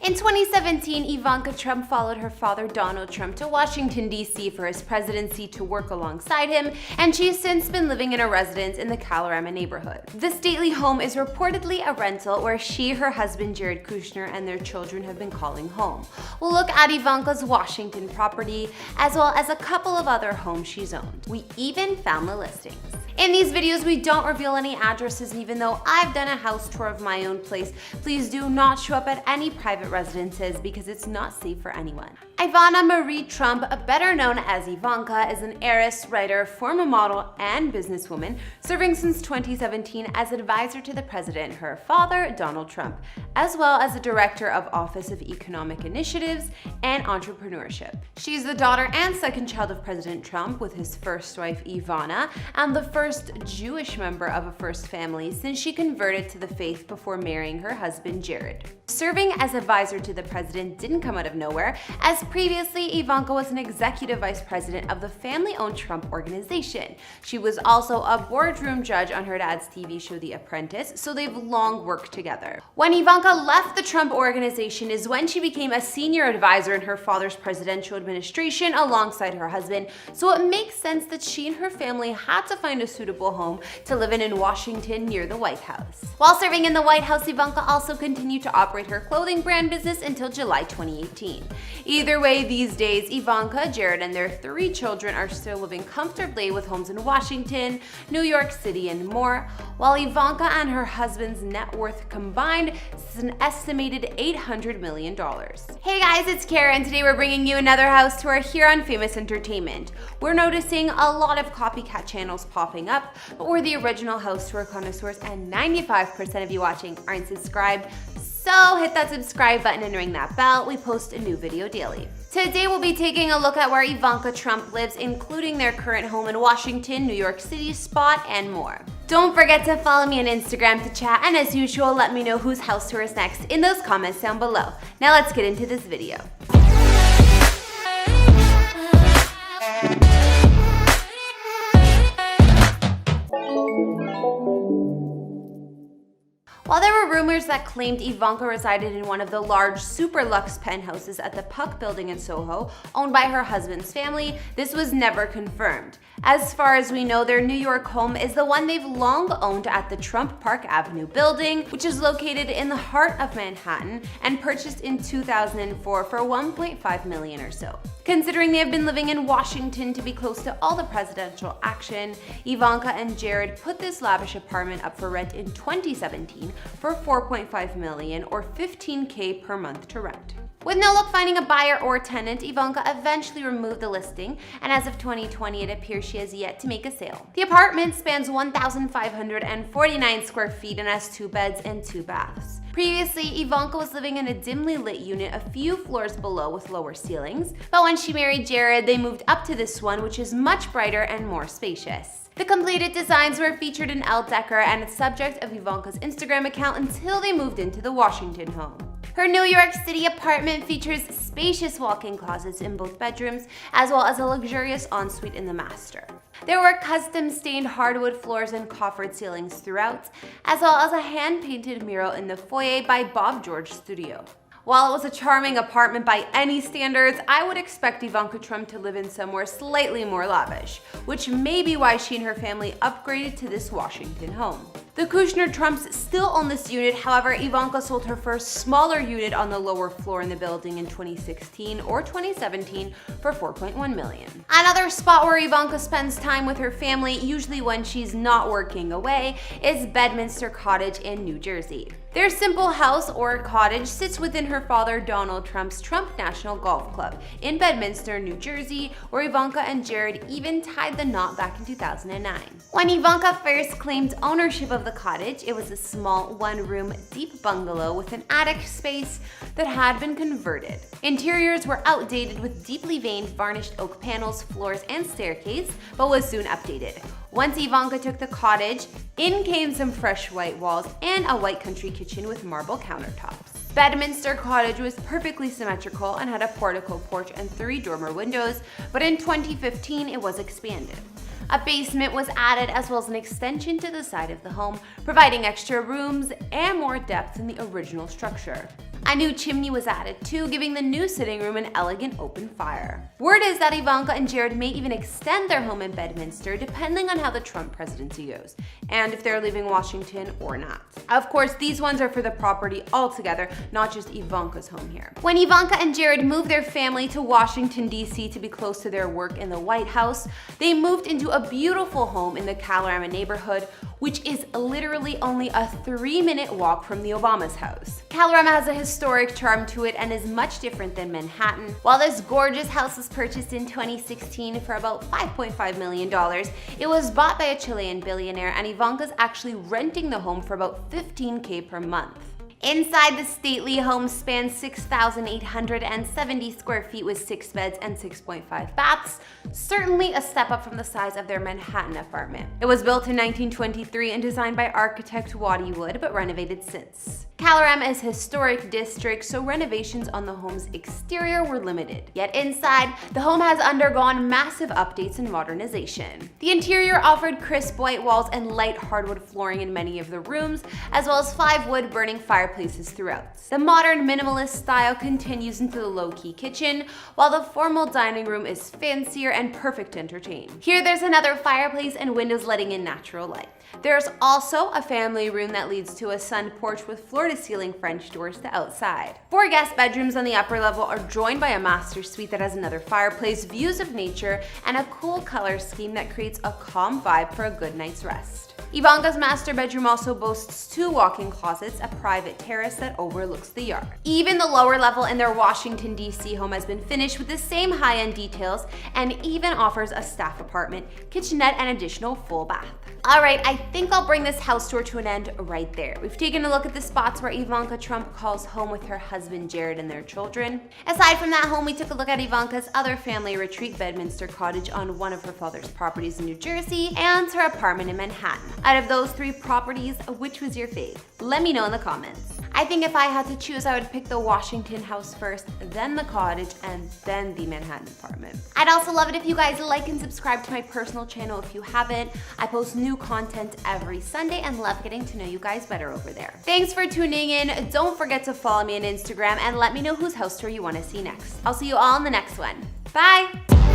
In 2017, Ivanka Trump followed her father Donald Trump to Washington, D.C. for his presidency to work alongside him, and she has since been living in a residence in the Kalorama neighborhood. The stately home is reportedly a rental where she, her husband Jared Kushner, and their children have been calling home. We'll look at Ivanka's Washington property, as well as a couple of other homes she's owned. We even found the listings. In these videos, we don't reveal any addresses, and even though I've done a house tour of my own place, please do not show up at any private residences because it's not safe for anyone. Ivana Marie Trump, better known as Ivanka, is an heiress, writer, former model, and businesswoman, serving since 2017 as advisor to the president, her father, Donald Trump, as well as a director of Office of Economic Initiatives and Entrepreneurship. She's the daughter and second child of President Trump, with his first wife, Ivana, and the first Jewish member of a first family since she converted to the faith before marrying her husband, Jared. Serving as advisor to the president didn't come out of nowhere, as previously Ivanka was an executive vice president of the family-owned Trump Organization. She was also a boardroom judge on her dad's TV show The Apprentice, so they've long worked together. When Ivanka left the Trump Organization is when she became a senior advisor in her father's presidential administration alongside her husband, so it makes sense that she and her family had to find a suitable home to live in Washington near the White House. While serving in the White House, Ivanka also continued to operate her clothing brand business until July 2018. Either way, these days, Ivanka, Jared, and their 3 children are still living comfortably with homes in Washington, New York City, and more, while Ivanka and her husband's net worth combined is an estimated $800 million. Hey guys, it's Kara, and today we're bringing you another house tour here on Famous Entertainment. We're noticing a lot of copycat channels popping up, but we're the original house tour connoisseurs, and 95% of you watching aren't subscribed. So hit that subscribe button and ring that bell. We post a new video daily. Today we'll be taking a look at where Ivanka Trump lives, including their current home in Washington, New York City, spot, and more. Don't forget to follow me on Instagram to chat, and as usual, let me know whose house tour is next in those comments down below. Now let's get into this video. While there were rumors that claimed Ivanka resided in one of the large super luxe penthouses at the Puck building in Soho, owned by her husband's family, this was never confirmed. As far as we know, their New York home is the one they've long owned at the Trump Park Avenue building, which is located in the heart of Manhattan and purchased in 2004 for $1.5 million or so. Considering they have been living in Washington to be close to all the presidential action, Ivanka and Jared put this lavish apartment up for rent in 2017 for $4.5 million or $15K per month to rent. With no luck finding a buyer or tenant, Ivanka eventually removed the listing, and as of 2020, it appears she has yet to make a sale. The apartment spans 1,549 square feet and has 2 beds and 2 baths. Previously, Ivanka was living in a dimly lit unit a few floors below with lower ceilings, but when she married Jared, they moved up to this one, which is much brighter and more spacious. The completed designs were featured in Elle Decor and the subject of Ivanka's Instagram account until they moved into the Washington home. Her New York City apartment features spacious walk-in closets in both bedrooms, as well as a luxurious ensuite in the master. There were custom-stained hardwood floors and coffered ceilings throughout, as well as a hand-painted mural in the foyer by Bob George Studio. While it was a charming apartment by any standards, I would expect Ivanka Trump to live in somewhere slightly more lavish, which may be why she and her family upgraded to this Washington home. The Kushner Trumps still own this unit, however, Ivanka sold her first smaller unit on the lower floor in the building in 2016 or 2017 for $4.1 million. Another spot where Ivanka spends time with her family, usually when she's not working away, is Bedminster Cottage in New Jersey. Their simple house or cottage sits within her father Donald Trump's Trump National Golf Club in Bedminster, New Jersey, where Ivanka and Jared even tied the knot back in 2009. When Ivanka first claimed ownership of the cottage, it was a small one-room deep bungalow with an attic space that had been converted. Interiors were outdated with deeply veined varnished oak panels, floors, and staircase, but was soon updated. Once Ivanka took the cottage, in came some fresh white walls and a white country kitchen with marble countertops. Bedminster Cottage was perfectly symmetrical and had a portico porch and 3 dormer windows, but in 2015 it was expanded. A basement was added as well as an extension to the side of the home, providing extra rooms and more depth in the original structure. A new chimney was added too, giving the new sitting room an elegant open fire. Word is that Ivanka and Jared may even extend their home in Bedminster depending on how the Trump presidency goes, and if they're leaving Washington or not. Of course, these ones are for the property altogether, not just Ivanka's home here. When Ivanka and Jared moved their family to Washington, D.C. to be close to their work in the White House, they moved into a beautiful home in the Kalorama neighborhood, which is literally only a 3-minute walk from the Obama's house. Kalorama has a historic charm to it and is much different than Manhattan. While this gorgeous house was purchased in 2016 for about $5.5 million, it was bought by a Chilean billionaire, and Ivanka's actually renting the home for about $15K per month. Inside, the stately home spans 6,870 square feet with 6 beds and 6.5 baths, certainly a step up from the size of their Manhattan apartment. It was built in 1923 and designed by architect Waddy Wood, but renovated since. Kalorama is a historic district, so renovations on the home's exterior were limited. Yet inside, the home has undergone massive updates and modernization. The interior offered crisp white walls and light hardwood flooring in many of the rooms, as well as 5 wood-burning fireplaces throughout. The modern minimalist style continues into the low-key kitchen, while the formal dining room is fancier and perfect to entertain. Here there's another fireplace and windows letting in natural light. There's also a family room that leads to a sun porch with floor-to-ceiling French doors to outside. 4 guest bedrooms on the upper level are joined by a master suite that has another fireplace, views of nature, and a cool color scheme that creates a calm vibe for a good night's rest. Ivanka's master bedroom also boasts 2 walk-in closets, a private terrace that overlooks the yard. Even the lower level in their Washington, D.C. home has been finished with the same high-end details and even offers a staff apartment, kitchenette, and additional full bath. Alright, I think I'll bring this house tour to an end right there. We've taken a look at the spots where Ivanka Trump calls home with her husband Jared and their children. Aside from that home, we took a look at Ivanka's other family retreat, Bedminster Cottage, on one of her father's properties in New Jersey, and her apartment in Manhattan. Out of those 3 properties, which was your fave? Let me know in the comments. I think if I had to choose, I would pick the Washington house first, then the cottage, and then the Manhattan apartment. I'd also love it if you guys like and subscribe to my personal channel if you haven't. I post new content every Sunday and love getting to know you guys better over there. Thanks for tuning in. Don't forget to follow me on Instagram and let me know whose house tour you want to see next. I'll see you all in the next one. Bye!